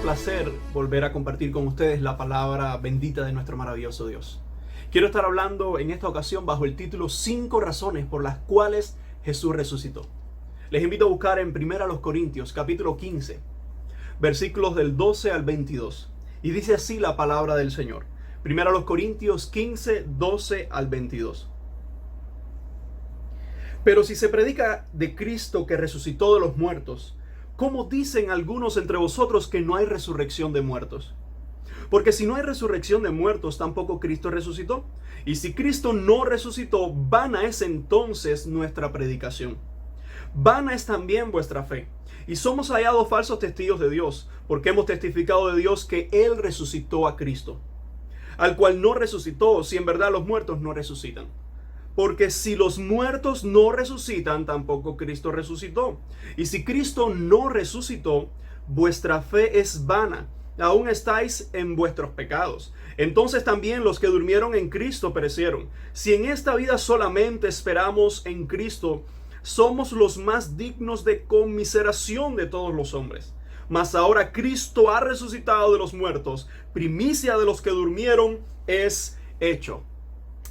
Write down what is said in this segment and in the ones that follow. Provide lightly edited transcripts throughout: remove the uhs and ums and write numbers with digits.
placer volver a compartir con ustedes la palabra bendita de nuestro maravilloso Dios. Quiero estar hablando en esta ocasión bajo el título 5 razones por las cuales Jesús resucitó. Les invito a buscar en 1 Corintios capítulo 15, versículos del 12 al 22. Y dice así la palabra del Señor. 1 Corintios 15, 12 al 22. Pero si se predica de Cristo que resucitó de los muertos, ¿cómo dicen algunos entre vosotros que no hay resurrección de muertos? Porque si no hay resurrección de muertos, tampoco Cristo resucitó. Y si Cristo no resucitó, vana es entonces nuestra predicación. Vana es también vuestra fe. Y somos hallados falsos testigos de Dios, porque hemos testificado de Dios que Él resucitó a Cristo, al cual no resucitó, si en verdad los muertos no resucitan. Porque si los muertos no resucitan, tampoco Cristo resucitó. Y si Cristo no resucitó, vuestra fe es vana. Aún estáis en vuestros pecados. Entonces también los que durmieron en Cristo perecieron. Si en esta vida solamente esperamos en Cristo, somos los más dignos de conmiseración de todos los hombres. Mas ahora Cristo ha resucitado de los muertos. Primicia de los que durmieron es hecho.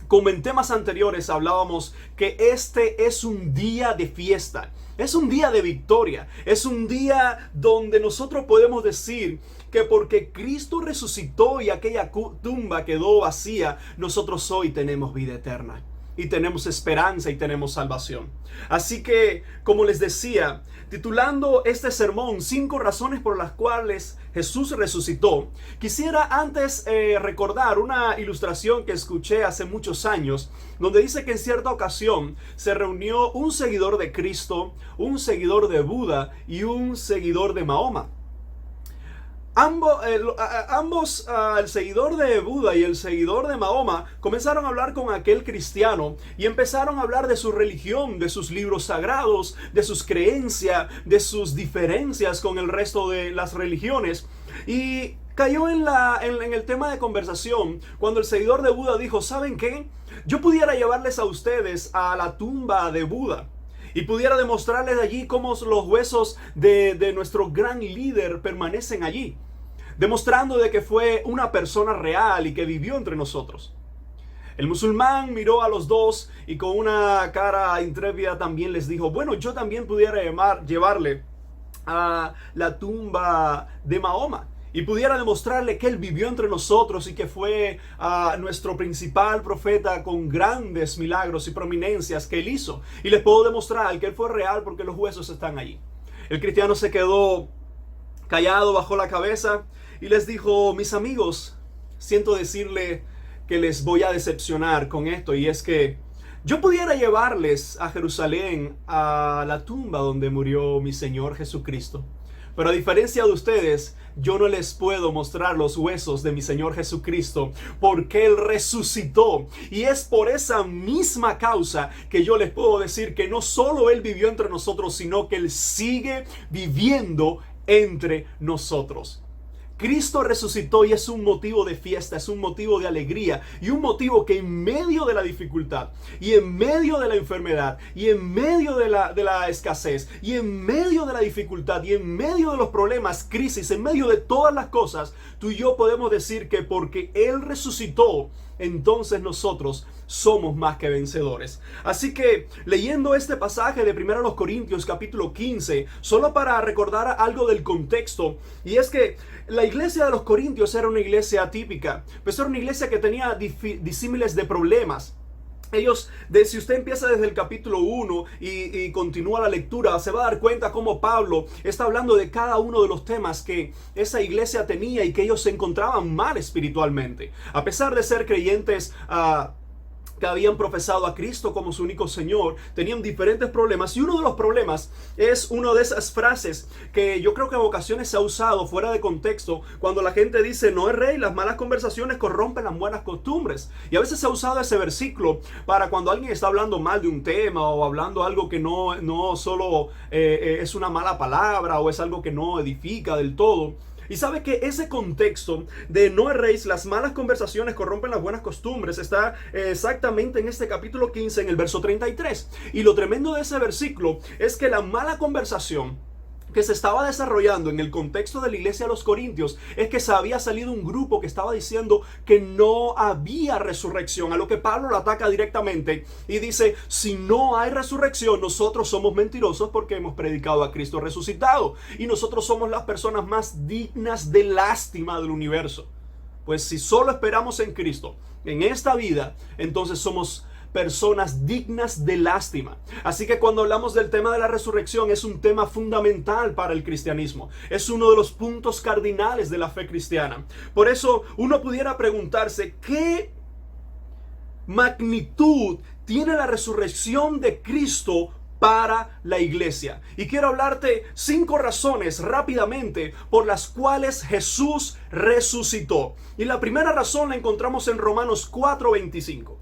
Como en temas anteriores hablábamos que este es un día de fiesta, es un día de victoria, es un día donde nosotros podemos decir que porque Cristo resucitó y aquella tumba quedó vacía, nosotros hoy tenemos vida eterna. Y tenemos esperanza y tenemos salvación. Así que, como les decía, titulando este sermón 5 razones por las cuales Jesús resucitó, quisiera antes recordar una ilustración que escuché hace muchos años, donde dice que en cierta ocasión se reunió un seguidor de Cristo, un seguidor de Buda y un seguidor de Mahoma. Ambos, el seguidor de Buda y el seguidor de Mahoma, comenzaron a hablar con aquel cristiano y empezaron a hablar de su religión, de sus libros sagrados, de sus creencias, de sus diferencias con el resto de las religiones. Y cayó en el tema de conversación cuando el seguidor de Buda dijo: ¿saben qué? Yo pudiera llevarles a ustedes a la tumba de Buda y pudiera demostrarles allí cómo los huesos de nuestro gran líder permanecen allí, demostrando de que fue una persona real y que vivió entre nosotros. El musulmán miró a los dos y con una cara intrépida también les dijo: bueno, yo también pudiera llevarle a la tumba de Mahoma y pudiera demostrarle que él vivió entre nosotros y que fue nuestro principal profeta con grandes milagros y prominencias que él hizo. Y les puedo demostrar que él fue real porque los huesos están allí. El cristiano se quedó callado, bajó la cabeza y les dijo: mis amigos, siento decirle que les voy a decepcionar con esto, y es que yo pudiera llevarles a Jerusalén, a la tumba donde murió mi Señor Jesucristo. Pero a diferencia de ustedes, yo no les puedo mostrar los huesos de mi Señor Jesucristo porque Él resucitó. Y es por esa misma causa que yo les puedo decir que no solo Él vivió entre nosotros, sino que Él sigue viviendo entre nosotros. Cristo resucitó y es un motivo de fiesta, es un motivo de alegría y un motivo que en medio de la dificultad y en medio de la enfermedad y en medio de la escasez y en medio de la dificultad y en medio de los problemas, crisis, en medio de todas las cosas, tú y yo podemos decir que porque Él resucitó, entonces nosotros somos más que vencedores. Así que leyendo este pasaje de 1 Corintios capítulo 15, solo para recordar algo del contexto, y es que la iglesia de los Corintios era una iglesia atípica, pues era una iglesia que tenía disímiles de problemas. Ellos, si usted empieza desde el capítulo 1 y continúa la lectura, se va a dar cuenta cómo Pablo está hablando de cada uno de los temas que esa iglesia tenía y que ellos se encontraban mal espiritualmente. A pesar de ser creyentes que habían profesado a Cristo como su único Señor, tenían diferentes problemas, y uno de los problemas es una de esas frases que yo creo que en ocasiones se ha usado fuera de contexto, cuando la gente dice: no es rey, las malas conversaciones corrompen las buenas costumbres. Y a veces se ha usado ese versículo para cuando alguien está hablando mal de un tema o hablando algo que no solo es una mala palabra o es algo que no edifica del todo. Y sabe que ese contexto de no erréis, las malas conversaciones corrompen las buenas costumbres, está exactamente en este capítulo 15, en el verso 33. Y lo tremendo de ese versículo es que la mala conversación que se estaba desarrollando en el contexto de la iglesia de los Corintios es que se había salido un grupo que estaba diciendo que no había resurrección, a lo que Pablo lo ataca directamente y dice: si no hay resurrección, nosotros somos mentirosos porque hemos predicado a Cristo resucitado y nosotros somos las personas más dignas de lástima del universo. Pues si solo esperamos en Cristo en esta vida, entonces somos personas dignas de lástima. Así que cuando hablamos del tema de la resurrección, es un tema fundamental para el cristianismo. Es uno de los puntos cardinales de la fe cristiana. Por eso uno pudiera preguntarse: ¿qué magnitud tiene la resurrección de Cristo para la iglesia? Y quiero hablarte 5 razones rápidamente por las cuales Jesús resucitó. Y la primera razón la encontramos en Romanos 4:25.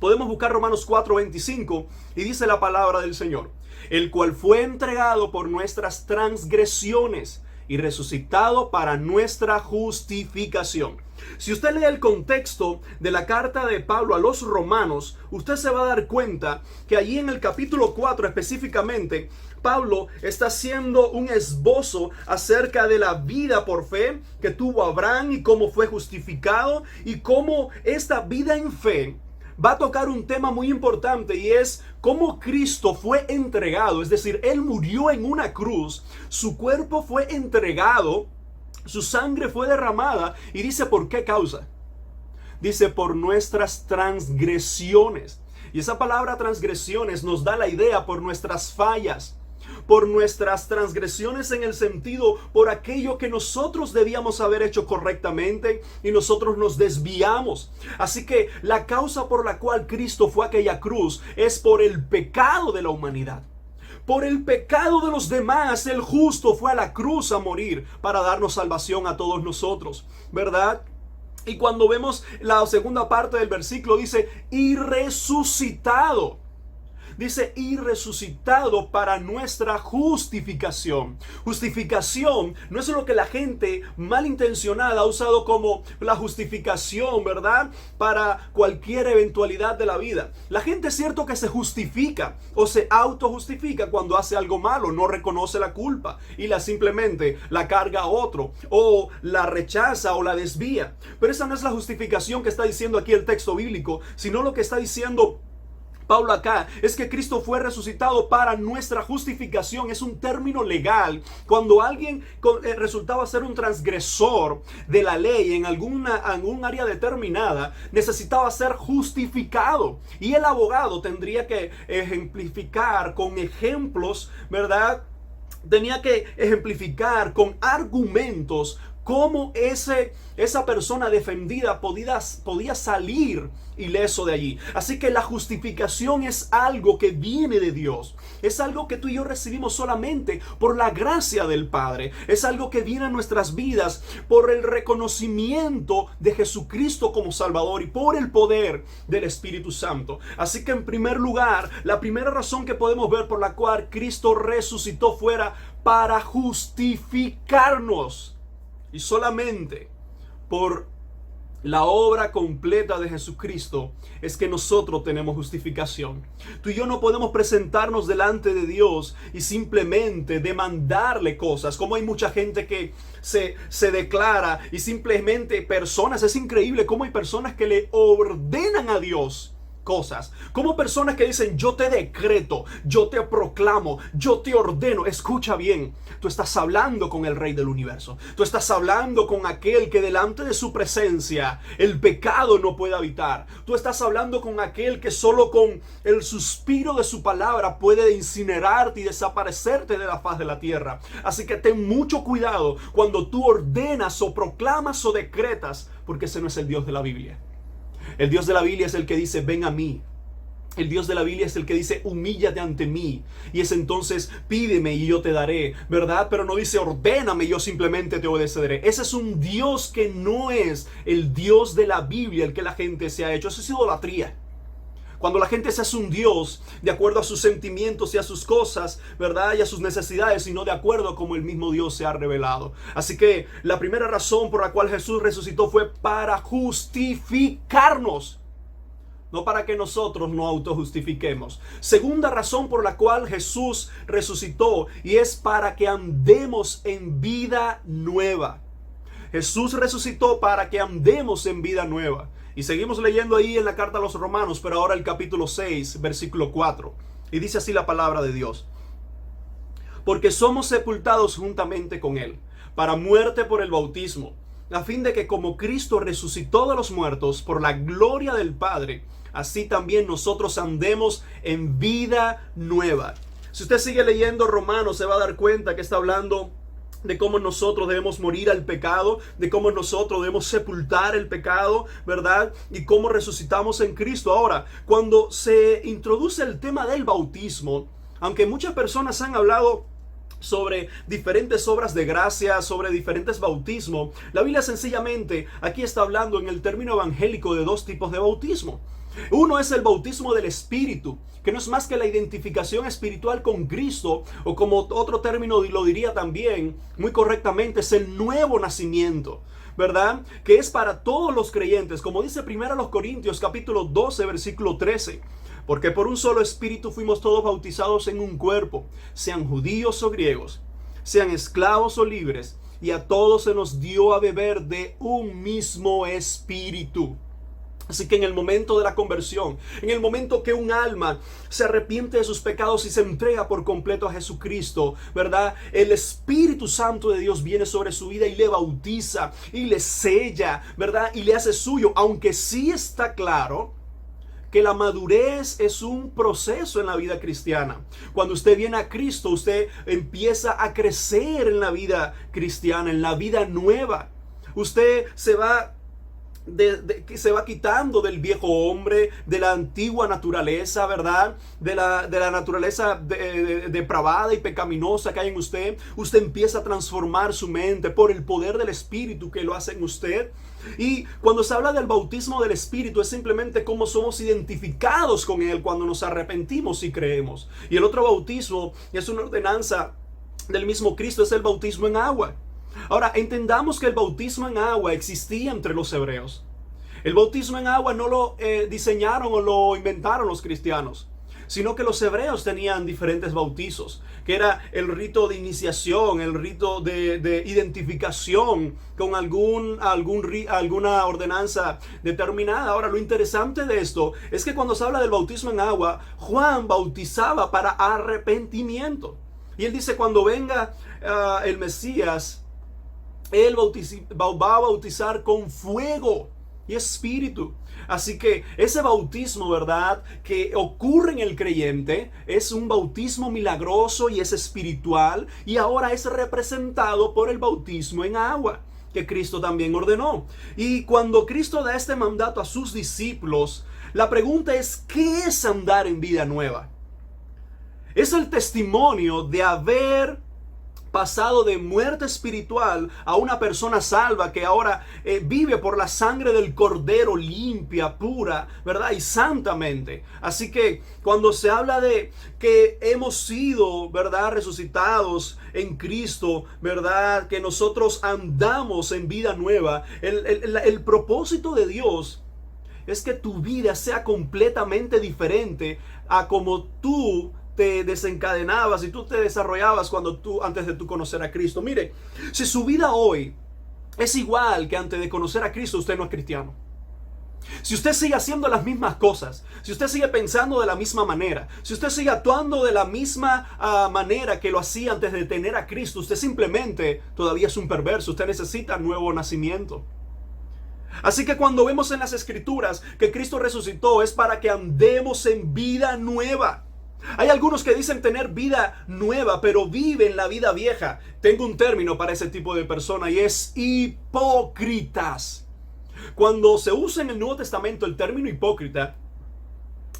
Podemos buscar Romanos 4:25 y dice la palabra del Señor: el cual fue entregado por nuestras transgresiones y resucitado para nuestra justificación. Si usted lee el contexto de la carta de Pablo a los romanos, usted se va a dar cuenta que allí en el capítulo 4 específicamente, Pablo está haciendo un esbozo acerca de la vida por fe que tuvo Abraham y cómo fue justificado y cómo esta vida en fe va a tocar un tema muy importante, y es cómo Cristo fue entregado. Es decir, Él murió en una cruz, su cuerpo fue entregado, su sangre fue derramada, y dice ¿por qué causa? Dice por nuestras transgresiones. Y esa palabra transgresiones nos da la idea por nuestras fallas, por nuestras transgresiones en el sentido por aquello que nosotros debíamos haber hecho correctamente y nosotros nos desviamos. Así que la causa por la cual Cristo fue a aquella cruz es por el pecado de la humanidad. Por el pecado de los demás, el justo fue a la cruz a morir para darnos salvación a todos nosotros, ¿verdad? Y cuando vemos la segunda parte del versículo, dice y resucitado. Dice y resucitado para nuestra justificación. Justificación no es lo que la gente malintencionada ha usado como la justificación, ¿verdad? Para cualquier eventualidad de la vida. La gente es cierto que se justifica o se autojustifica cuando hace algo malo, no reconoce la culpa y simplemente la carga a otro, o la rechaza o la desvía. Pero esa no es la justificación que está diciendo aquí el texto bíblico, sino lo que está diciendo Pablo acá es que Cristo fue resucitado para nuestra justificación. Es un término legal. Cuando alguien resultaba ser un transgresor de la ley en algún área determinada, necesitaba ser justificado. Y el abogado tendría que ejemplificar con ejemplos, ¿verdad? Tenía que ejemplificar con argumentos cómo esa persona defendida podía salir ileso de allí. Así que la justificación es algo que viene de Dios. Es algo que tú y yo recibimos solamente por la gracia del Padre. Es algo que viene a nuestras vidas por el reconocimiento de Jesucristo como Salvador y por el poder del Espíritu Santo. Así que en primer lugar, la primera razón que podemos ver por la cual Cristo resucitó fuera para justificarnos. Y solamente por la obra completa de Jesucristo es que nosotros tenemos justificación. Tú y yo no podemos presentarnos delante de Dios y simplemente demandarle cosas, como hay mucha gente que se declara y simplemente personas, es increíble cómo hay personas que le ordenan a Dios cosas, como personas que dicen yo te decreto, yo te proclamo, yo te ordeno. Escucha bien, tú estás hablando con el Rey del Universo, tú estás hablando con aquel que delante de su presencia el pecado no puede habitar, tú estás hablando con aquel que solo con el suspiro de su palabra puede incinerarte y desaparecerte de la faz de la tierra. Así que ten mucho cuidado cuando tú ordenas o proclamas o decretas, porque ese no es el Dios de la Biblia. El Dios de la Biblia es el que dice ven a mí. El Dios de la Biblia es el que dice humíllate ante mí. Y es entonces pídeme y yo te daré, ¿verdad? Pero no dice ordéname y yo simplemente te obedeceré. Ese es un Dios que no es el Dios de la Biblia, el que la gente se ha hecho. Eso es idolatría. Cuando la gente se hace un Dios de acuerdo a sus sentimientos y a sus cosas, ¿verdad? Y a sus necesidades, y no de acuerdo a cómo el mismo Dios se ha revelado. Así que la primera razón por la cual Jesús resucitó fue para justificarnos. no para que nosotros no autojustifiquemos. Segunda razón por la cual Jesús resucitó, y es para que andemos en vida nueva. Jesús resucitó para que andemos en vida nueva. Y seguimos leyendo ahí en la carta a los Romanos, pero ahora el capítulo 6, versículo 4. Y dice así la palabra de Dios: porque somos sepultados juntamente con Él, para muerte por el bautismo, a fin de que como Cristo resucitó de los muertos por la gloria del Padre, así también nosotros andemos en vida nueva. Si usted sigue leyendo Romanos, se va a dar cuenta que está hablando de cómo nosotros debemos morir al pecado, de cómo nosotros debemos sepultar el pecado, ¿verdad? Y cómo resucitamos en Cristo. Ahora, cuando se introduce el tema del bautismo, aunque muchas personas han hablado sobre diferentes obras de gracia, sobre diferentes bautismos, la Biblia sencillamente aquí está hablando en el término evangélico de dos tipos de bautismo. Uno es el bautismo del Espíritu, que no es más que la identificación espiritual con Cristo, o como otro término lo diría también muy correctamente, es el nuevo nacimiento, ¿verdad? Que es para todos los creyentes, como dice 1 Corintios capítulo 12, versículo 13. Porque por un solo espíritu fuimos todos bautizados en un cuerpo, sean judíos o griegos, sean esclavos o libres, y a todos se nos dio a beber de un mismo espíritu. Así que en el momento de la conversión, en el momento que un alma se arrepiente de sus pecados y se entrega por completo a Jesucristo, ¿verdad? El Espíritu Santo de Dios viene sobre su vida y le bautiza y le sella, ¿verdad? Y le hace suyo, aunque sí está claro que la madurez es un proceso en la vida cristiana. Cuando usted viene a Cristo, usted empieza a crecer en la vida cristiana, en la vida nueva. Usted se va quitando del viejo hombre, de la antigua naturaleza, ¿verdad? De la naturaleza depravada y pecaminosa que hay en usted. Usted empieza a transformar su mente por el poder del Espíritu que lo hace en usted. Y cuando se habla del bautismo del Espíritu, es simplemente cómo somos identificados con Él cuando nos arrepentimos y creemos. Y el otro bautismo es una ordenanza del mismo Cristo, es el bautismo en agua. Ahora, entendamos que el bautismo en agua existía entre los hebreos. El bautismo en agua no lo diseñaron o lo inventaron los cristianos, sino que los hebreos tenían diferentes bautizos, que era el rito de iniciación, el rito de identificación con alguna ordenanza determinada. Ahora, lo interesante de esto es que cuando se habla del bautismo en agua, Juan bautizaba para arrepentimiento. Y él dice, cuando venga el Mesías, Él va a bautizar con fuego y espíritu. Así que ese bautismo, ¿verdad?, que ocurre en el creyente, es un bautismo milagroso y es espiritual, y ahora es representado por el bautismo en agua, que Cristo también ordenó. Y cuando Cristo da este mandato a sus discípulos, la pregunta es, ¿qué es andar en vida nueva? Es el testimonio de haber pasado de muerte espiritual a una persona salva que ahora vive por la sangre del Cordero, limpia, pura, ¿verdad? Y santamente. Así que cuando se habla de que hemos sido, ¿verdad?, resucitados en Cristo, ¿verdad?, que nosotros andamos en vida nueva, el propósito de Dios es que tu vida sea completamente diferente a como tú te desencadenabas y tú te desarrollabas antes de tú conocer a Cristo. Mire, si su vida hoy es igual que antes de conocer a Cristo, usted no es cristiano. Si usted sigue haciendo las mismas cosas, si usted sigue pensando de la misma manera, si usted sigue actuando de la misma manera que lo hacía antes de tener a Cristo, usted simplemente todavía es un perverso. Usted necesita nuevo nacimiento. Así que cuando vemos en las Escrituras que Cristo resucitó, es para que andemos en vida nueva. Hay algunos que dicen tener vida nueva, pero viven la vida vieja. Tengo un término para ese tipo de persona y es hipócritas. Cuando se usa en el Nuevo Testamento el término hipócrita,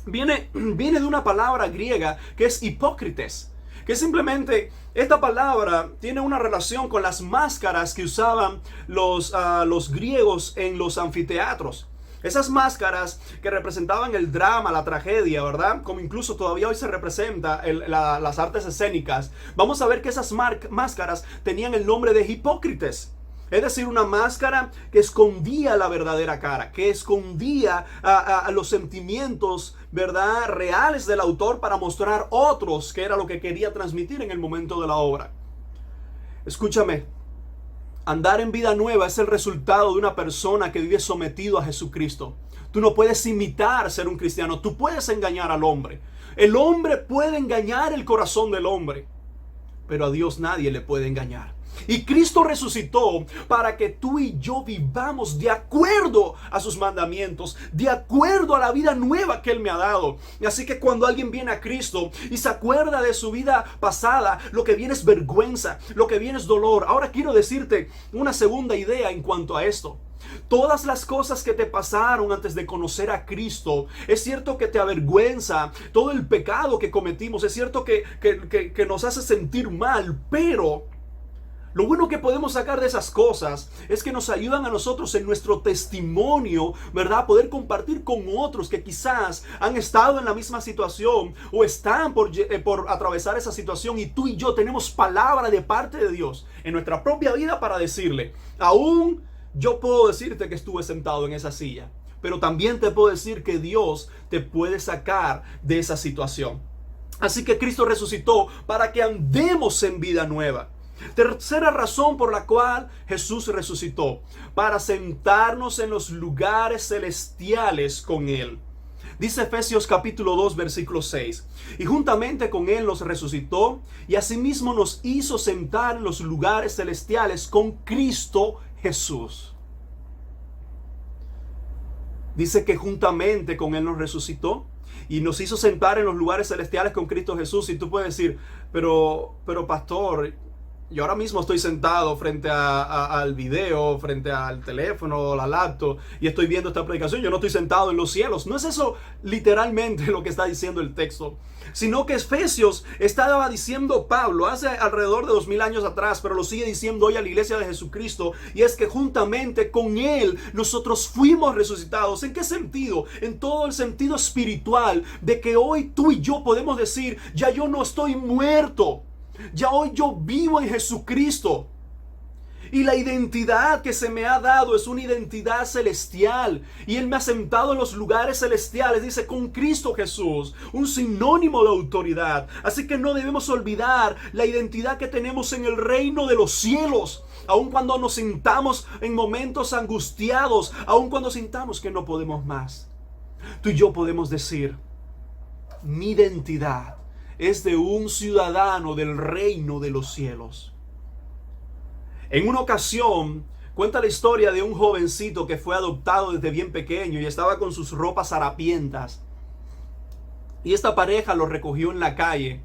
viene de una palabra griega que es hipócrites, que simplemente esta palabra tiene una relación con las máscaras que usaban los griegos en los anfiteatros. Esas máscaras que representaban el drama, la tragedia, ¿verdad? Como incluso todavía hoy se representa las artes escénicas. Vamos a ver que esas máscaras tenían el nombre de hipócritas. Es decir, una máscara que escondía la verdadera cara, que escondía a los sentimientos, ¿verdad?, reales del autor para mostrar otros, que era lo que quería transmitir en el momento de la obra. Escúchame, andar en vida nueva es el resultado de una persona que vive sometido a Jesucristo. Tú no puedes imitar ser un cristiano, tú puedes engañar al hombre. El hombre puede engañar el corazón del hombre, pero a Dios nadie le puede engañar. Y Cristo resucitó para que tú y yo vivamos de acuerdo a sus mandamientos, de acuerdo a la vida nueva que Él me ha dado. Así que cuando alguien viene a Cristo y se acuerda de su vida pasada, lo que viene es vergüenza, lo que viene es dolor. Ahora quiero decirte una segunda idea en cuanto a esto. Todas las cosas que te pasaron antes de conocer a Cristo, es cierto que te avergüenza, todo el pecado que cometimos, es cierto que nos hace sentir mal, pero lo bueno que podemos sacar de esas cosas es que nos ayudan a nosotros en nuestro testimonio, ¿verdad? Poder compartir con otros que quizás han estado en la misma situación o están por atravesar esa situación, y tú y yo tenemos palabra de parte de Dios en nuestra propia vida para decirle: aún yo puedo decirte que estuve sentado en esa silla, pero también te puedo decir que Dios te puede sacar de esa situación. Así que Cristo resucitó para que andemos en vida nueva. Tercera razón por la cual Jesús resucitó: para sentarnos en los lugares celestiales con Él. Dice Efesios capítulo 2 versículo 6: y juntamente con Él nos resucitó y asimismo nos hizo sentar en los lugares celestiales con Cristo Jesús. Dice que juntamente con Él nos resucitó y nos hizo sentar en los lugares celestiales con Cristo Jesús. Y tú puedes decir: pero pastor, yo ahora mismo estoy sentado frente al video, frente al teléfono, la laptop, y estoy viendo esta predicación. Yo no estoy sentado en los cielos. No es eso literalmente lo que está diciendo el texto, sino que Efesios estaba diciendo Pablo hace alrededor de 2000 años atrás, pero lo sigue diciendo hoy a la iglesia de Jesucristo, y es que juntamente con Él nosotros fuimos resucitados. ¿En qué sentido? En todo el sentido espiritual, de que hoy tú y yo podemos decir: ya yo no estoy muerto, ya hoy yo vivo en Jesucristo. Y la identidad que se me ha dado es una identidad celestial. Y Él me ha sentado en los lugares celestiales, dice, con Cristo Jesús, un sinónimo de autoridad. Así que no debemos olvidar la identidad que tenemos en el reino de los cielos. Aun cuando nos sintamos en momentos angustiados, aun cuando sintamos que no podemos más, tú y yo podemos decir: mi identidad es de un ciudadano del reino de los cielos. En una ocasión cuenta la historia de un jovencito que fue adoptado desde bien pequeño y estaba con sus ropas harapientas. Y esta pareja lo recogió en la calle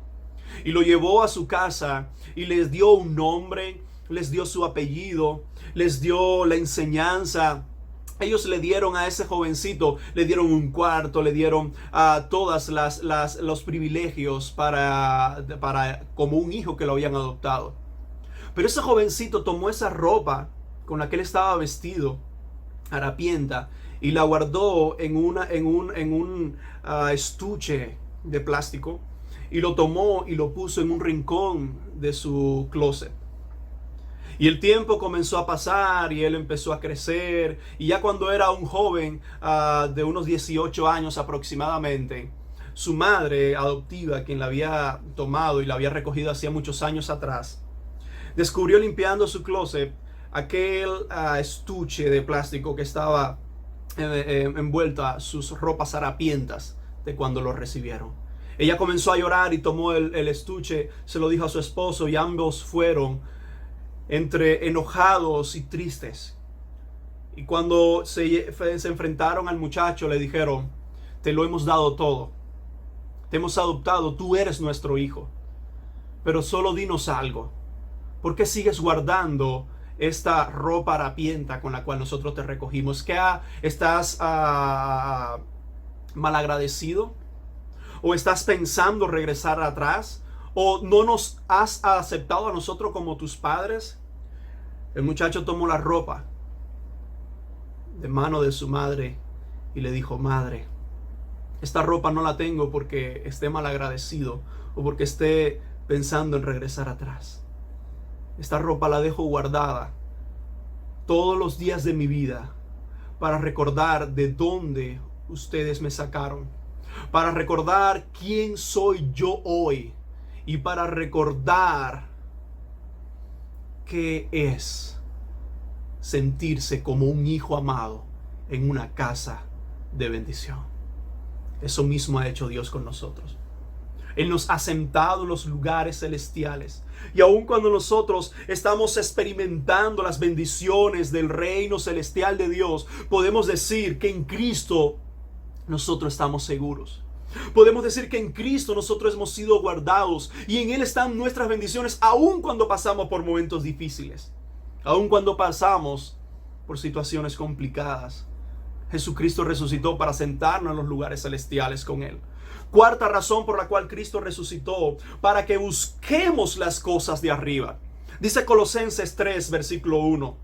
y lo llevó a su casa y les dio un nombre, les dio su apellido, les dio la enseñanza. Ellos le dieron a ese jovencito, le dieron un cuarto, le dieron todas los privilegios para como un hijo que lo habían adoptado. Pero ese jovencito tomó esa ropa con la que él estaba vestido, harapienta, y la guardó en un estuche de plástico, y lo tomó y lo puso en un rincón de su closet. Y el tiempo comenzó a pasar y él empezó a crecer, y ya cuando era un joven de unos 18 años aproximadamente, su madre adoptiva, quien la había tomado y la había recogido hacía muchos años atrás, descubrió limpiando su closet aquel estuche de plástico que estaba envuelta sus ropas harapientas de cuando lo recibieron. Ella comenzó a llorar y tomó el estuche, se lo dijo a su esposo, y ambos fueron entre enojados y tristes. Y cuando se enfrentaron al muchacho, le dijeron: te lo hemos dado todo, te hemos adoptado, tú eres nuestro hijo, pero solo dinos algo: ¿por qué sigues guardando esta ropa harapienta con la cual nosotros te recogimos? ¿Qué estás malagradecido? ¿O estás pensando regresar atrás? ¿O no nos has aceptado a nosotros como tus padres? El muchacho tomó la ropa de mano de su madre y le dijo: madre, esta ropa no la tengo porque esté malagradecido o porque esté pensando en regresar atrás. Esta ropa la dejo guardada todos los días de mi vida para recordar de dónde ustedes me sacaron, para recordar quién soy yo hoy y para recordar qué es sentirse como un hijo amado en una casa de bendición. Eso mismo ha hecho Dios con nosotros. Él nos ha sentado en los lugares celestiales. Y aun cuando nosotros estamos experimentando las bendiciones del reino celestial de Dios, podemos decir que en Cristo nosotros estamos seguros. Podemos decir que en Cristo nosotros hemos sido guardados y en Él están nuestras bendiciones, aun cuando pasamos por momentos difíciles, aun cuando pasamos por situaciones complicadas. Jesucristo resucitó para sentarnos en los lugares celestiales con Él. Cuarta razón por la cual Cristo resucitó: para que busquemos las cosas de arriba. Dice Colosenses 3, versículo 1.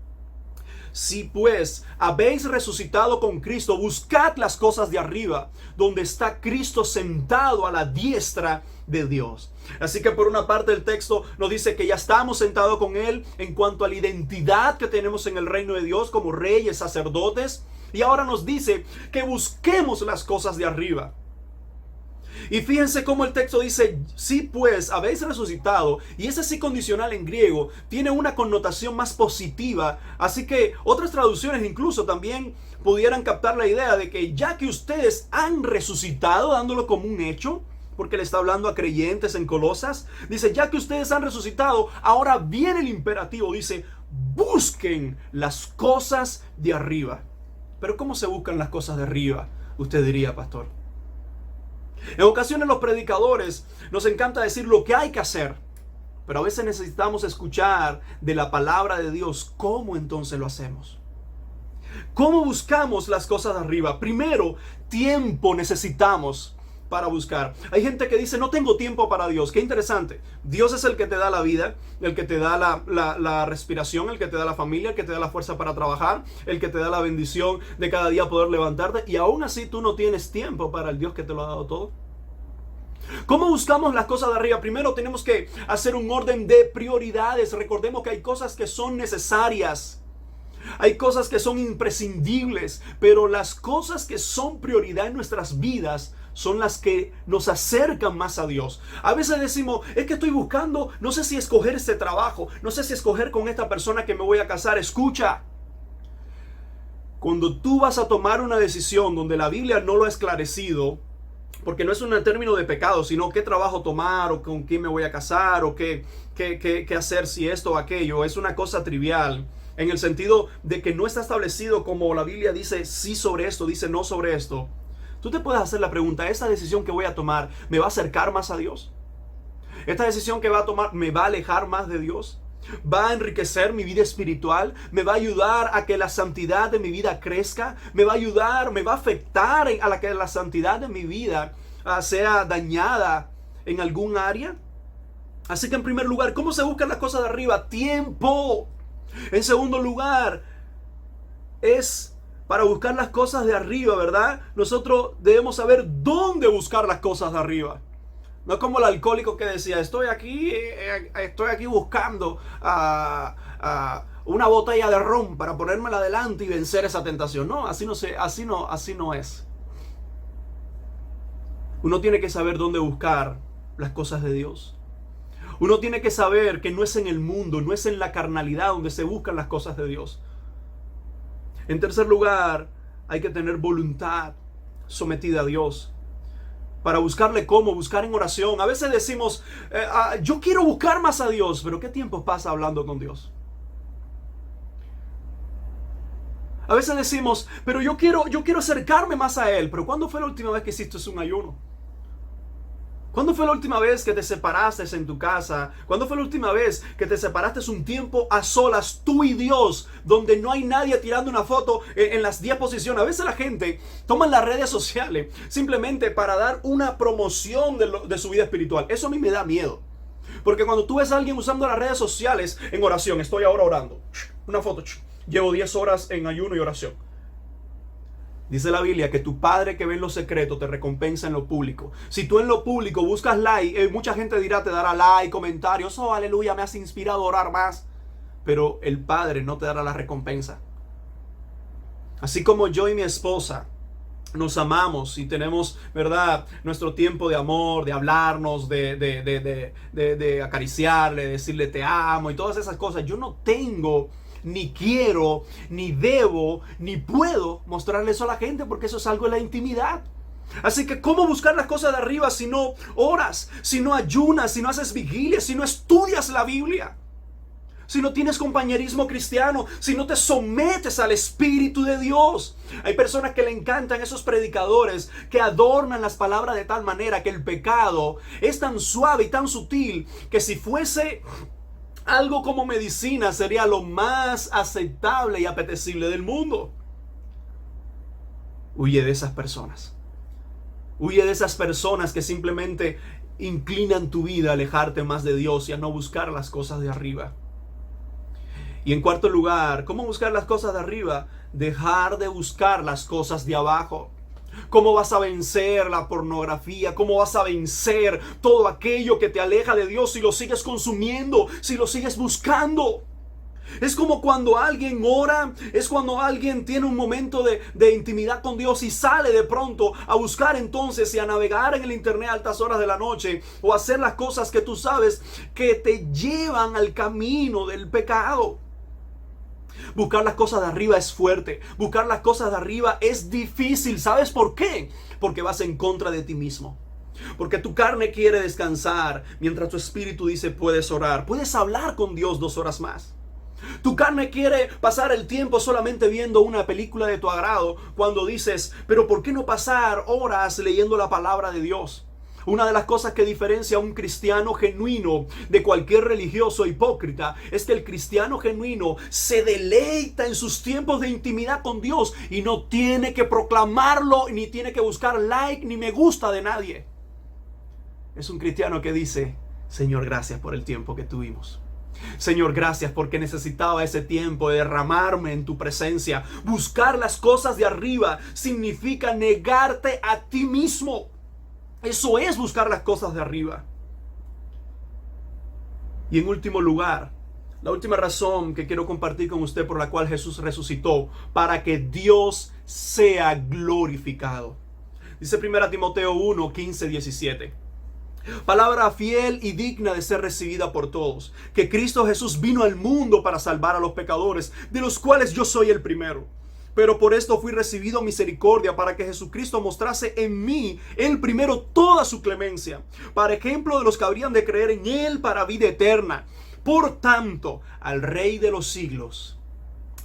Si pues habéis resucitado con Cristo, buscad las cosas de arriba, donde está Cristo sentado a la diestra de Dios. Así que por una parte el texto nos dice que ya estamos sentados con Él en cuanto a la identidad que tenemos en el reino de Dios como reyes, sacerdotes. Y ahora nos dice que busquemos las cosas de arriba. Y fíjense cómo el texto dice, si pues habéis resucitado, y ese sí condicional en griego tiene una connotación más positiva, así que otras traducciones incluso también pudieran captar la idea de que ya que ustedes han resucitado, dándolo como un hecho, porque le está hablando a creyentes en Colosas, dice, ya que ustedes han resucitado, ahora viene el imperativo, dice, busquen las cosas de arriba. Pero ¿cómo se buscan las cosas de arriba? Usted diría, pastor. En ocasiones los predicadores nos encanta decir lo que hay que hacer, pero a veces necesitamos escuchar de la palabra de Dios cómo entonces lo hacemos. ¿Cómo buscamos las cosas de arriba? Primero, tiempo necesitamos para buscar. Hay gente que dice, no tengo tiempo para Dios. Qué interesante. Dios es el que te da la vida, el que te da la respiración, el que te da la familia, el que te da la fuerza para trabajar, el que te da la bendición de cada día poder levantarte, y aún así tú no tienes tiempo para el Dios que te lo ha dado todo. ¿Cómo buscamos las cosas de arriba? Primero tenemos que hacer un orden de prioridades. Recordemos que hay cosas que son necesarias. Hay cosas que son imprescindibles, pero las cosas que son prioridad en nuestras vidas son las que nos acercan más a Dios. A veces decimos, es que estoy buscando, no sé si escoger este trabajo, no sé si escoger con esta persona que me voy a casar. Escucha, cuando tú vas a tomar una decisión donde la Biblia no lo ha esclarecido, porque no es un término de pecado, sino qué trabajo tomar, o con quién me voy a casar, o qué hacer si esto o aquello, es una cosa trivial, en el sentido de que no está establecido como la Biblia dice sí sobre esto, dice no sobre esto. Tú te puedes hacer la pregunta, ¿esta decisión que voy a tomar me va a acercar más a Dios? ¿Esta decisión que va a tomar me va a alejar más de Dios? ¿Va a enriquecer mi vida espiritual? ¿Me va a ayudar a que la santidad de mi vida crezca? ¿Me va a ayudar, me va a afectar a la que la santidad de mi vida sea dañada en algún área? Así que en primer lugar, ¿cómo se buscan las cosas de arriba? Tiempo. En segundo lugar, es para buscar las cosas de arriba, ¿verdad? Nosotros debemos saber dónde buscar las cosas de arriba. No es como el alcohólico que decía, estoy aquí buscando una botella de ron para ponérmela delante y vencer esa tentación. No, así no es. Uno tiene que saber dónde buscar las cosas de Dios. Uno tiene que saber que no es en el mundo, no es en la carnalidad donde se buscan las cosas de Dios. En tercer lugar, hay que tener voluntad sometida a Dios. Para buscarle cómo, buscar en oración. A veces decimos, yo quiero buscar más a Dios, pero ¿qué tiempo pasa hablando con Dios? A veces decimos, pero yo quiero acercarme más a Él, pero ¿cuándo fue la última vez que hiciste un ayuno? ¿Cuándo fue la última vez que te separaste en tu casa? ¿Cuándo fue la última vez que te separaste un tiempo a solas, tú y Dios, donde no hay nadie tirando una foto en las 10 posiciones? A veces la gente toma las redes sociales simplemente para dar una promoción de su vida espiritual. Eso a mí me da miedo. Porque cuando tú ves a alguien usando las redes sociales en oración, estoy ahora orando, una foto, llevo 10 horas en ayuno y oración. Dice la Biblia que tu Padre que ve en lo secreto te recompensa en lo público. Si tú en lo público buscas like, mucha gente dirá, te dará like, comentarios, oh aleluya, me has inspirado a orar más. pero el Padre no te dará la recompensa. Así como yo y mi esposa nos amamos y tenemos, ¿verdad?, nuestro tiempo de amor, de hablarnos, de acariciarle, decirle te amo y todas esas cosas, yo no tengo, ni quiero, ni debo, ni puedo mostrarle eso a la gente, porque eso es algo de la intimidad. Así que ¿cómo buscar las cosas de arriba si no oras, si no ayunas, si no haces vigilias, si no estudias la Biblia? Si no tienes compañerismo cristiano, si no te sometes al Espíritu de Dios. Hay personas que le encantan esos predicadores que adornan las palabras de tal manera que el pecado es tan suave y tan sutil que si fuese algo como medicina sería lo más aceptable y apetecible del mundo. Huye de esas personas. Huye de esas personas que simplemente inclinan tu vida a alejarte más de Dios y a no buscar las cosas de arriba. Y en cuarto lugar, ¿cómo buscar las cosas de arriba? Dejar de buscar las cosas de abajo. ¿Cómo vas a vencer la pornografía? ¿Cómo vas a vencer todo aquello que te aleja de Dios si lo sigues consumiendo, si lo sigues buscando? Es como cuando alguien ora, es cuando alguien tiene un momento de intimidad con Dios y sale de pronto a buscar entonces y a navegar en el internet a altas horas de la noche o a hacer las cosas que tú sabes que te llevan al camino del pecado. Buscar las cosas de arriba es fuerte. Buscar las cosas de arriba es difícil. ¿Sabes por qué? Porque vas en contra de ti mismo. Porque tu carne quiere descansar mientras tu espíritu dice puedes orar. Puedes hablar con Dios 2 horas más. Tu carne quiere pasar el tiempo solamente viendo una película de tu agrado cuando dices, pero ¿por qué no pasar horas leyendo la palabra de Dios? Una de las cosas que diferencia a un cristiano genuino de cualquier religioso hipócrita es que el cristiano genuino se deleita en sus tiempos de intimidad con Dios y no tiene que proclamarlo, ni tiene que buscar like ni me gusta de nadie. Es un cristiano que dice, Señor, gracias por el tiempo que tuvimos. Señor, gracias porque necesitaba ese tiempo de derramarme en tu presencia. Buscar las cosas de arriba significa negarte a ti mismo. Eso es buscar las cosas de arriba. Y en último lugar, la última razón que quiero compartir con usted por la cual Jesús resucitó, para que Dios sea glorificado. Dice 1 Timoteo 1, 15, 17. Palabra fiel y digna de ser recibida por todos, que Cristo Jesús vino al mundo para salvar a los pecadores, de los cuales yo soy el primero. Pero por esto fui recibido misericordia, para que Jesucristo mostrase en mí, el primero, toda su clemencia, para ejemplo de los que habrían de creer en Él para vida eterna. Por tanto, al Rey de los siglos,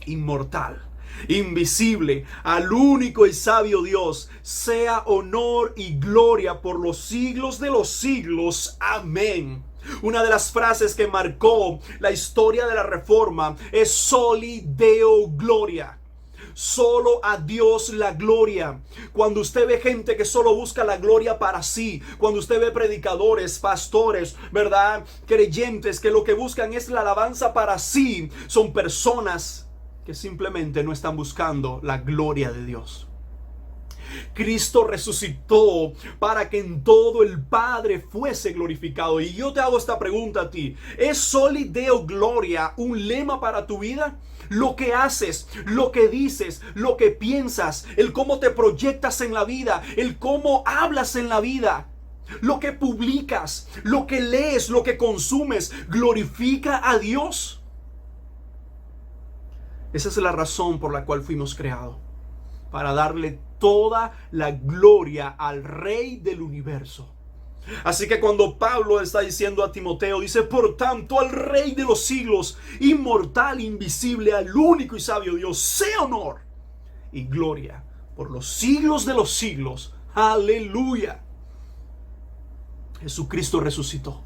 inmortal, invisible, al único y sabio Dios, sea honor y gloria por los siglos de los siglos. Amén. Una de las frases que marcó la historia de la Reforma es Soli Deo Gloria. Solo a Dios la gloria. Cuando usted ve gente que solo busca la gloria para sí, cuando usted ve predicadores, pastores, ¿verdad?, creyentes que lo que buscan es la alabanza para sí, son personas que simplemente no están buscando la gloria de Dios. Cristo resucitó para que en todo el Padre fuese glorificado. Y yo te hago esta pregunta a ti: ¿es Soli Deo Gloria un lema para tu vida? Lo que haces, lo que dices, lo que piensas, el cómo te proyectas en la vida, el cómo hablas en la vida, lo que publicas, lo que lees, lo que consumes, glorifica a Dios. Esa es la razón por la cual fuimos creados, para darle toda la gloria al Rey del universo. Así que cuando Pablo está diciendo a Timoteo, dice, por tanto, al Rey de los siglos, inmortal, invisible, al único y sabio Dios, sea honor y gloria por los siglos de los siglos. Aleluya. Jesucristo resucitó.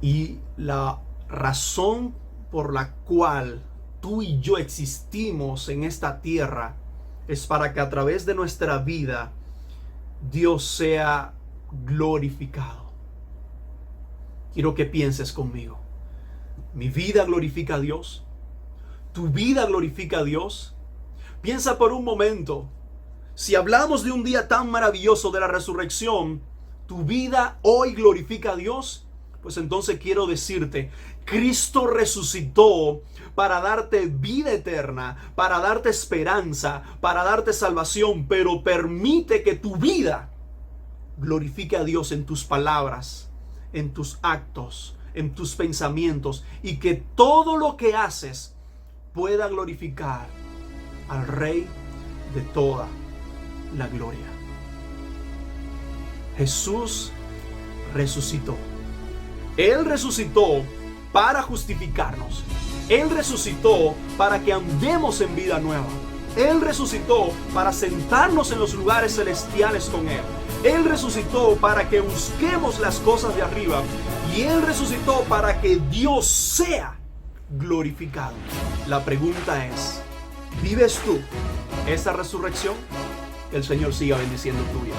Y la razón por la cual tú y yo existimos en esta tierra es para que a través de nuestra vida Dios sea glorificado. Quiero que pienses conmigo. Mi vida glorifica a Dios. Tu vida glorifica a Dios. Piensa por un momento. Si hablamos de un día tan maravilloso de la resurrección, ¿tu vida hoy glorifica a Dios? Pues entonces quiero decirte, Cristo resucitó para darte vida eterna, para darte esperanza, para darte salvación, pero permite que tu vida glorifique a Dios en tus palabras, en tus actos, en tus pensamientos, y que todo lo que haces pueda glorificar al Rey de toda la gloria. Jesús resucitó. Él resucitó para justificarnos. Él resucitó para que andemos en vida nueva. Él resucitó para sentarnos en los lugares celestiales con Él. Él resucitó para que busquemos las cosas de arriba. Y Él resucitó para que Dios sea glorificado. La pregunta es, ¿vives tú esa resurrección? Que el Señor siga bendiciendo tu vida.